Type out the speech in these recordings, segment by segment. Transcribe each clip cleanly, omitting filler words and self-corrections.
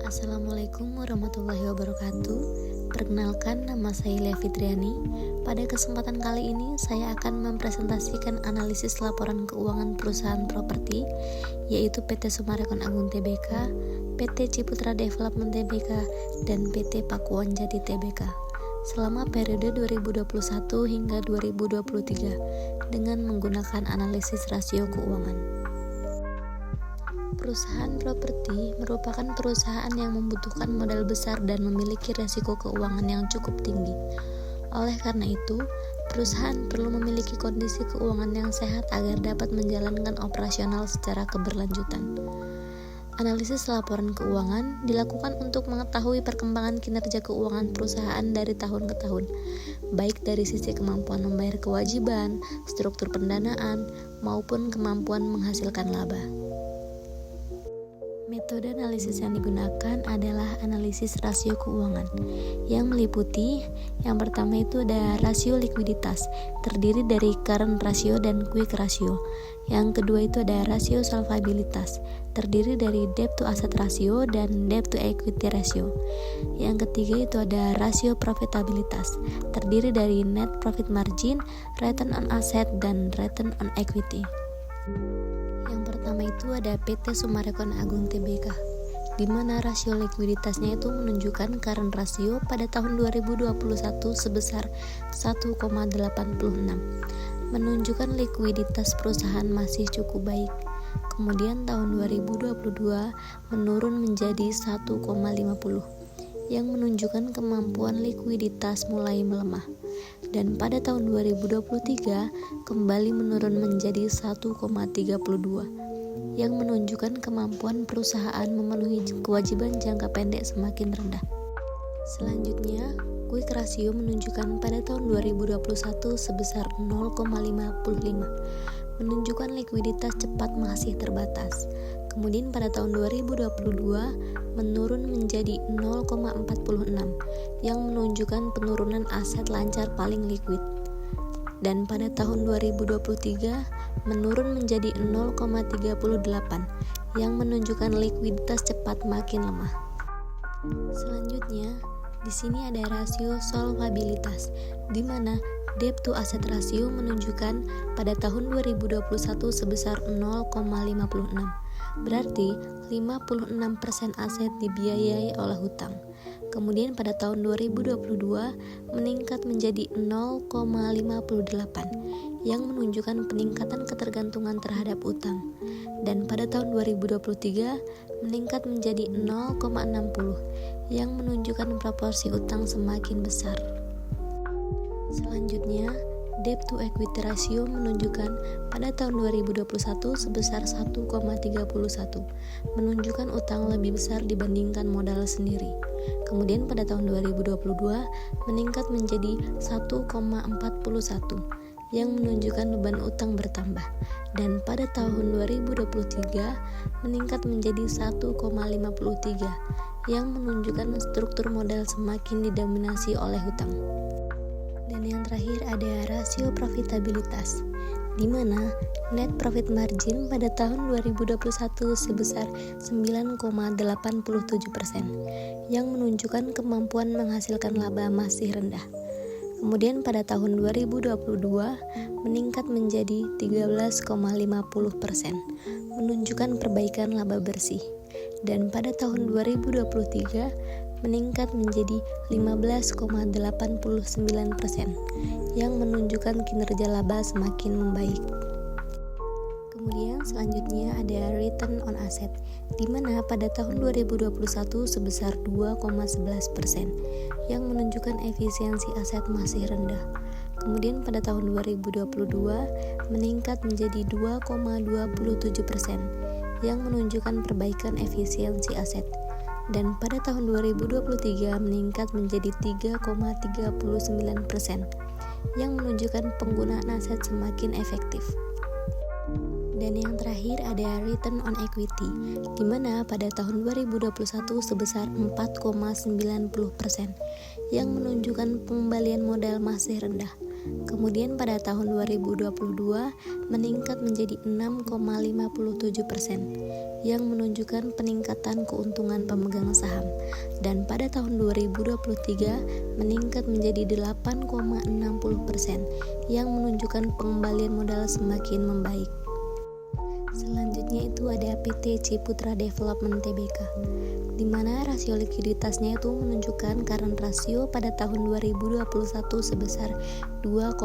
Assalamualaikum warahmatullahi wabarakatuh. Perkenalkan, nama saya Lia Fitriani. Pada kesempatan kali ini saya akan mempresentasikan analisis laporan keuangan perusahaan properti, yaitu PT Summarecon Agung Tbk, PT Ciputra Development Tbk, dan PT Pakuwon Jati Tbk selama periode 2021 hingga 2023 dengan menggunakan analisis rasio keuangan. Perusahaan properti merupakan perusahaan yang membutuhkan modal besar dan memiliki resiko keuangan yang cukup tinggi. Oleh karena itu, perusahaan perlu memiliki kondisi keuangan yang sehat agar dapat menjalankan operasional secara keberlanjutan. Analisis laporan keuangan dilakukan untuk mengetahui perkembangan kinerja keuangan perusahaan dari tahun ke tahun, baik dari sisi kemampuan membayar kewajiban, struktur pendanaan, maupun kemampuan menghasilkan laba. Metode analisis yang digunakan adalah analisis rasio keuangan yang meliputi yang pertama itu ada rasio likuiditas, terdiri dari current ratio dan quick ratio. Yang kedua itu ada rasio solvabilitas, terdiri dari debt to asset ratio dan debt to equity ratio. Yang ketiga itu ada rasio profitabilitas, terdiri dari net profit margin, return on asset, dan return on equity. Yang pertama itu ada PT Summarecon Agung Tbk, di mana rasio likuiditasnya itu menunjukkan current ratio pada tahun 2021 sebesar 1,86, menunjukkan likuiditas perusahaan masih cukup baik. Kemudian tahun 2022 menurun menjadi 1,50, yang menunjukkan kemampuan likuiditas mulai melemah. Dan pada tahun 2023 kembali menurun menjadi 1,32, yang menunjukkan kemampuan perusahaan memenuhi kewajiban jangka pendek semakin rendah. Selanjutnya, quick ratio menunjukkan pada tahun 2021 sebesar 0,55, menunjukkan likuiditas cepat masih terbatas. Kemudian pada tahun 2022 menurun menjadi 0,46, yang menunjukkan penurunan aset lancar paling liquid. Dan pada tahun 2023 menurun menjadi 0,38, yang menunjukkan likuiditas cepat makin lemah. Selanjutnya, di sini ada rasio solvabilitas, di mana debt to asset ratio menunjukkan pada tahun 2021 sebesar 0,56. Berarti 56% aset dibiayai oleh hutang. Kemudian pada tahun 2022 meningkat menjadi 0,58, yang menunjukkan peningkatan ketergantungan terhadap utang. Dan pada tahun 2023 meningkat menjadi 0,60, yang menunjukkan proporsi utang semakin besar. Selanjutnya, debt to equity ratio menunjukkan pada tahun 2021 sebesar 1,31, menunjukkan utang lebih besar dibandingkan modal sendiri. Kemudian pada tahun 2022 meningkat menjadi 1,41, yang menunjukkan beban utang bertambah. Dan pada tahun 2023 meningkat menjadi 1,53, yang menunjukkan struktur modal semakin didominasi oleh hutang. Dan yang terakhir ada rasio profitabilitas, di mana net profit margin pada tahun 2021 sebesar 9,87%, yang menunjukkan kemampuan menghasilkan laba masih rendah. Kemudian pada tahun 2022 meningkat menjadi 13,50%, menunjukkan perbaikan laba bersih. Dan pada tahun 2023 meningkat menjadi 15,89%, yang menunjukkan kinerja laba semakin membaik. Kemudian selanjutnya ada return on asset, di mana pada tahun 2021 sebesar 2,11%, yang menunjukkan efisiensi aset masih rendah. Kemudian pada tahun 2022 meningkat menjadi 2,27%, yang menunjukkan perbaikan efisiensi aset. Dan pada tahun 2023 meningkat menjadi 3,39%, yang menunjukkan penggunaan aset semakin efektif. Dan yang terakhir ada return on equity, di mana pada tahun 2021 sebesar 4,90%, yang menunjukkan pengembalian modal masih rendah. Kemudian pada tahun 2022 meningkat menjadi 6,57%, yang menunjukkan peningkatan keuntungan pemegang saham. Dan pada tahun 2023 meningkat menjadi 8,60%, yang menunjukkan pengembalian modal semakin membaik. Selanjutnya itu ada PT Ciputra Development Tbk, di mana rasio likuiditasnya itu menunjukkan current ratio pada tahun 2021 sebesar 2,00,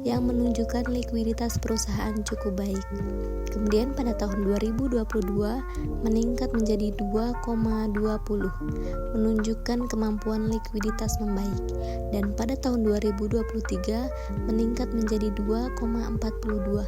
yang menunjukkan likuiditas perusahaan cukup baik. Kemudian pada tahun 2022 meningkat menjadi 2,20, menunjukkan kemampuan likuiditas membaik. Dan pada tahun 2023 meningkat menjadi 2,42,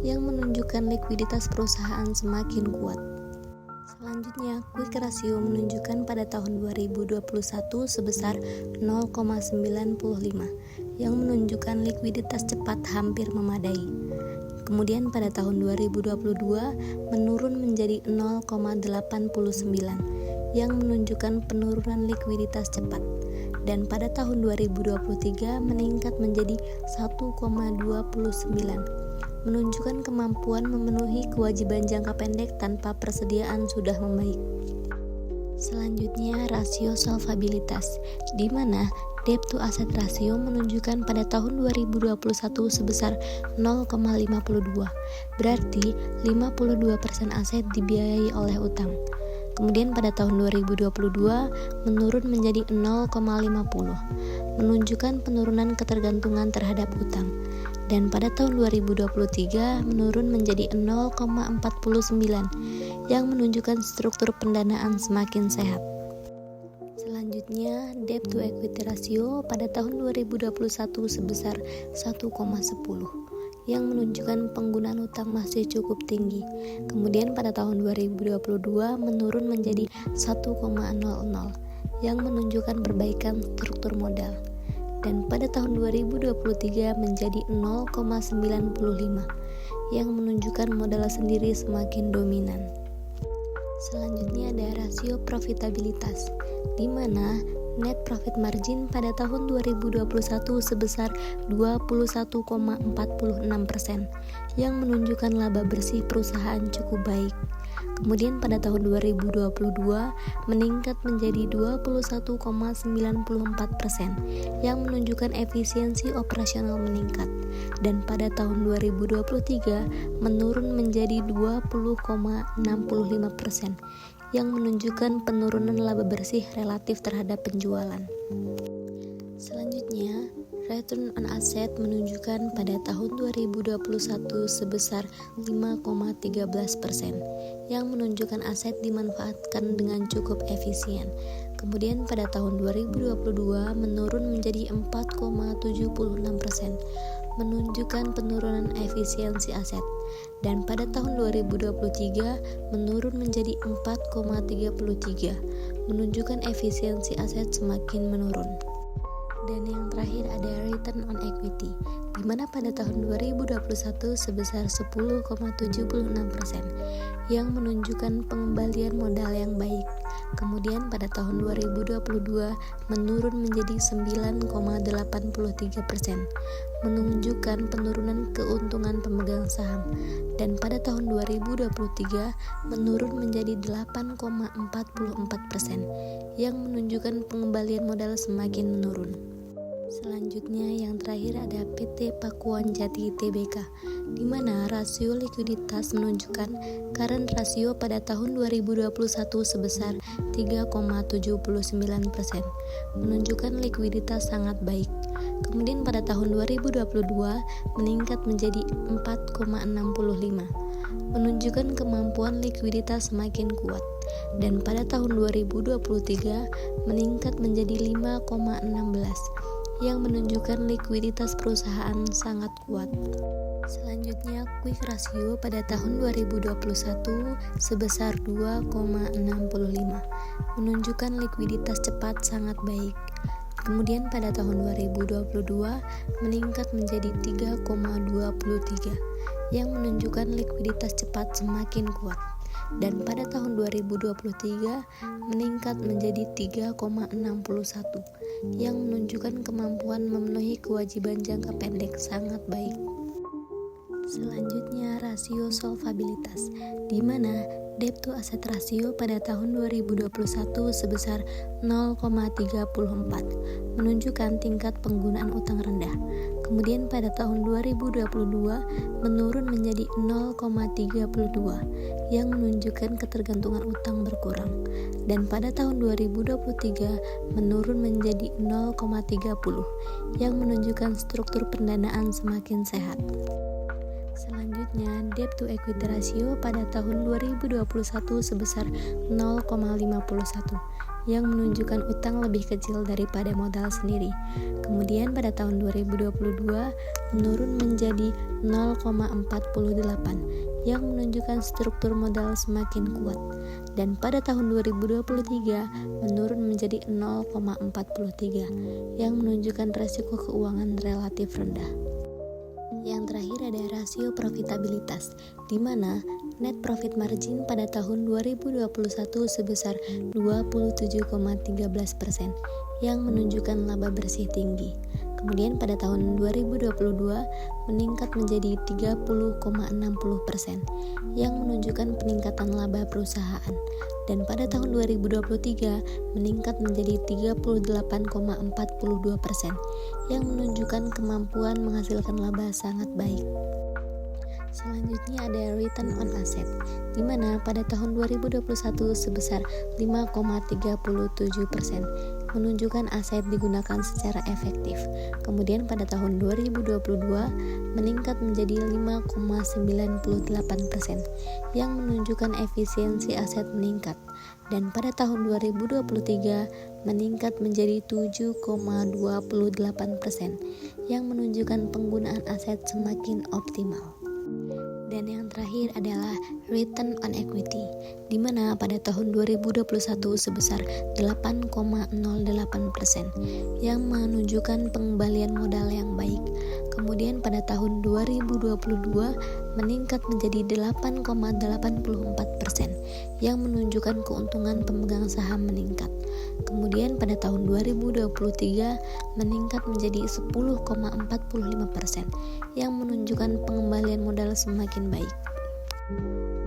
yang menunjukkan likuiditas perusahaan semakin kuat. Selanjutnya, quick ratio menunjukkan pada tahun 2021 sebesar 0,95, yang menunjukkan likuiditas cepat hampir memadai. Kemudian pada tahun 2022 menurun menjadi 0,89, yang menunjukkan penurunan likuiditas cepat. Dan pada tahun 2023 meningkat menjadi 1,29, menunjukkan kemampuan memenuhi kewajiban jangka pendek tanpa persediaan sudah membaik. Selanjutnya, rasio solvabilitas, di mana debt to asset ratio menunjukkan pada tahun 2021 sebesar 0,52, berarti 52% aset dibiayai oleh utang. Kemudian pada tahun 2022 menurun menjadi 0,50, menunjukkan penurunan ketergantungan terhadap utang. Dan pada tahun 2023 menurun menjadi 0,49, yang menunjukkan struktur pendanaan semakin sehat. Selanjutnya, debt to equity ratio pada tahun 2021 sebesar 1,10, yang menunjukkan penggunaan utang masih cukup tinggi. Kemudian pada tahun 2022 menurun menjadi 1,00, yang menunjukkan perbaikan struktur modal. Dan pada tahun 2023 menjadi 0,95, yang menunjukkan modal sendiri semakin dominan. Selanjutnya ada rasio profitabilitas, di mana net profit margin pada tahun 2021 sebesar 21,46%, yang menunjukkan laba bersih perusahaan cukup baik. Kemudian pada tahun 2022 meningkat menjadi 21,94%, yang menunjukkan efisiensi operasional meningkat. Dan pada tahun 2023 menurun menjadi 20,65%, yang menunjukkan penurunan laba bersih relatif terhadap penjualan. Selanjutnya, return on asset menunjukkan pada tahun 2021 sebesar 5,13%, yang menunjukkan aset dimanfaatkan dengan cukup efisien. Kemudian pada tahun 2022 menurun menjadi 4,76%, menunjukkan penurunan efisiensi aset. Dan pada tahun 2023 menurun menjadi 4,33, menunjukkan efisiensi aset semakin menurun. Dan yang terakhir ada return on equity, di mana pada tahun 2021 sebesar 10,76%, yang menunjukkan pengembalian modal yang baik. Kemudian pada tahun 2022 menurun menjadi 9,83%, menunjukkan penurunan keuntungan pemegang saham. Dan pada tahun 2023 menurun menjadi 8,44%, yang menunjukkan pengembalian modal semakin menurun. Selanjutnya yang terakhir ada PT Pakuan Jati Tbk, di mana rasio likuiditas menunjukkan current ratio pada tahun 2021 sebesar 3,79%, menunjukkan likuiditas sangat baik. Kemudian pada tahun 2022 meningkat menjadi 4,65, menunjukkan kemampuan likuiditas semakin kuat. Dan pada tahun 2023 meningkat menjadi 5,16, yang menunjukkan likuiditas perusahaan sangat kuat. Selanjutnya, quick ratio pada tahun 2021 sebesar 2,65, menunjukkan likuiditas cepat sangat baik. Kemudian pada tahun 2022 meningkat menjadi 3,23, yang menunjukkan likuiditas cepat semakin kuat. dan pada tahun 2023 meningkat menjadi 3,61 yang menunjukkan kemampuan memenuhi kewajiban jangka pendek sangat baik. Selanjutnya rasio solvabilitas, di mana debt to asset ratio pada tahun 2021 sebesar 0,34, menunjukkan tingkat penggunaan utang rendah. Kemudian pada tahun 2022 menurun menjadi 0,32 yang menunjukkan ketergantungan utang berkurang. Dan pada tahun 2023 menurun menjadi 0,30 yang menunjukkan struktur pendanaan semakin sehat. Selanjutnya, debt to equity ratio pada tahun 2021 sebesar 0,51 yang menunjukkan utang lebih kecil daripada modal sendiri. Kemudian pada tahun 2022 menurun menjadi 0,48 yang menunjukkan struktur modal semakin kuat. Dan pada tahun 2023 menurun menjadi 0,43 yang menunjukkan resiko keuangan relatif rendah. Yang terakhir ada rasio profitabilitas, di mana net profit margin pada tahun 2021 sebesar 27,13% yang menunjukkan laba bersih tinggi. Kemudian pada tahun 2022 meningkat menjadi 30,60% yang menunjukkan peningkatan laba perusahaan. Dan pada tahun 2023 meningkat menjadi 38,42% yang menunjukkan kemampuan menghasilkan laba sangat baik. Selanjutnya ada return on asset, di mana pada tahun 2021 sebesar 5,37%, menunjukkan aset digunakan secara efektif. Kemudian pada tahun 2022 meningkat menjadi 5,98% yang menunjukkan efisiensi aset meningkat. Dan pada tahun 2023 meningkat menjadi 7,28% yang menunjukkan penggunaan aset semakin optimal. Dan yang terakhir adalah return on equity, di mana pada tahun 2021 sebesar 8,08% yang menunjukkan pengembalian modal yang baik. Kemudian pada tahun 2022 meningkat menjadi 8,84% yang menunjukkan keuntungan pemegang saham meningkat. Kemudian pada tahun 2023 meningkat menjadi 10,45% yang menunjukkan pengembalian modal semakin baik.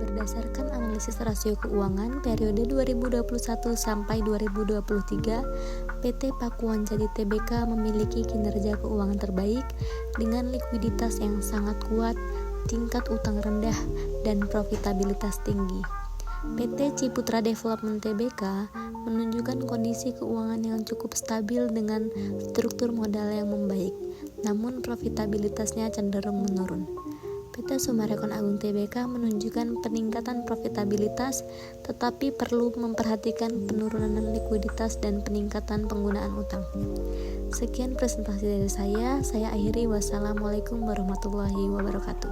Berdasarkan analisis rasio keuangan periode 2021 sampai 2023, PT Pakuan Jati Tbk memiliki kinerja keuangan terbaik dengan likuiditas yang sangat kuat, tingkat utang rendah, dan profitabilitas tinggi. PT Ciputra Development Tbk menunjukkan kondisi keuangan yang cukup stabil dengan struktur modal yang membaik, namun profitabilitasnya cenderung menurun. PT Summarecon Agung Tbk menunjukkan peningkatan profitabilitas, tetapi perlu memperhatikan penurunan likuiditas dan peningkatan penggunaan utang. Sekian presentasi dari saya akhiri. Wassalamualaikum warahmatullahi wabarakatuh.